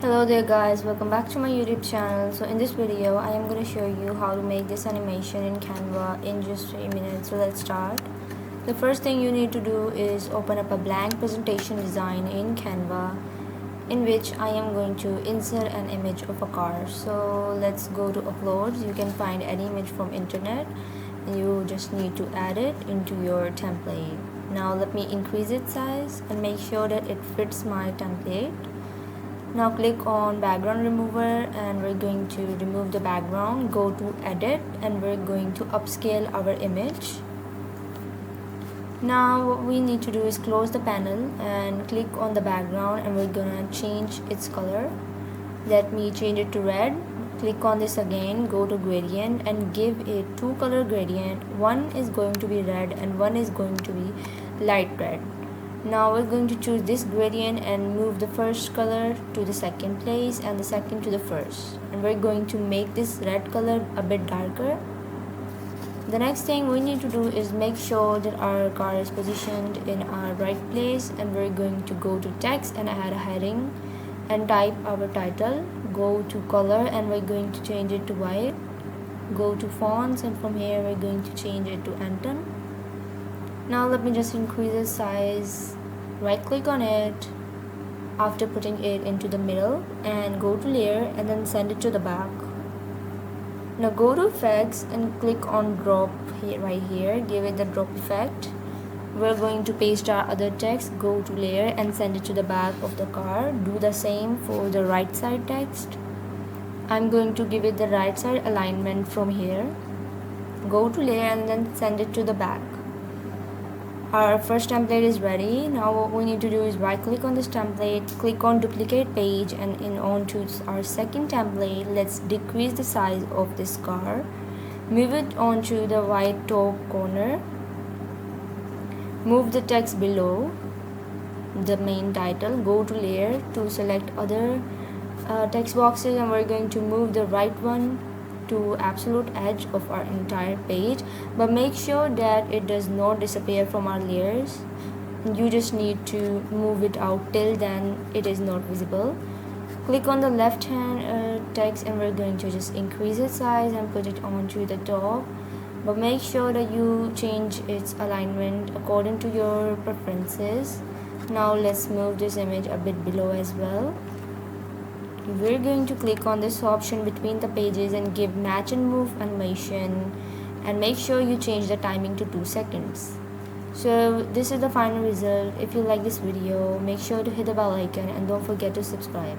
Hello there guys, welcome back to my YouTube channel. So in this video I am going to show you how to make this animation in Canva in just 3 minutes. So let's start. The first thing you need to do is open up a blank presentation design in Canva, in which I am going to insert an image of a car. So let's go to uploads. You can find any image from internet and you just need to add it into your template. Now let me increase its size and make sure that it fits my template. Now click on background remover and we're going to remove the background. Go to edit and we're going to upscale our image. Now what we need to do is close the panel and click on the background and we're gonna change its color. Let me change it to red. Click on this again, go to gradient and give it two color gradient. One is going to be red and one is going to be light red. Now we're going to choose this gradient and move the first color to the second place and the second to the first, and we're going to make this red color a bit darker. The next thing we need to do is make sure that our car is positioned in our right place, and we're going to go to text and add a heading and type our title. Go to color and we're going to change it to white. Go to fonts and from here we're going to change it to Anton. Now let me just increase the size. Right click on it after putting it into the middle and go to layer and then send it to the back. Now go to effects and click on drop here, right here, give it the drop effect. We're going to paste our other text. Go to layer and send it to the back of the car. Do the same for the right side text. I'm going to give it the right side alignment from here. Go to layer and then send it to the back. Our first template is ready. Now what we need to do is right click on this template, click on duplicate page, and on to our second template, let's decrease the size of this car. Move it onto the right top corner. Move the text below the main title. Go to layer to select other text boxes and we're going to move the right one to absolute edge of our entire page, but make sure that it does not disappear from our layers. You just need to move it out till then it is not visible. Click on the left hand text and we're going to just increase its size and put it onto the top, but make sure that you change its alignment according to your preferences. Now let's move this image a bit below as well. We're going to click on this option between the pages and give match and move animation, and make sure you change the timing to 2 seconds. So this is the final result. If you like this video, make sure to hit the bell icon and don't forget to subscribe.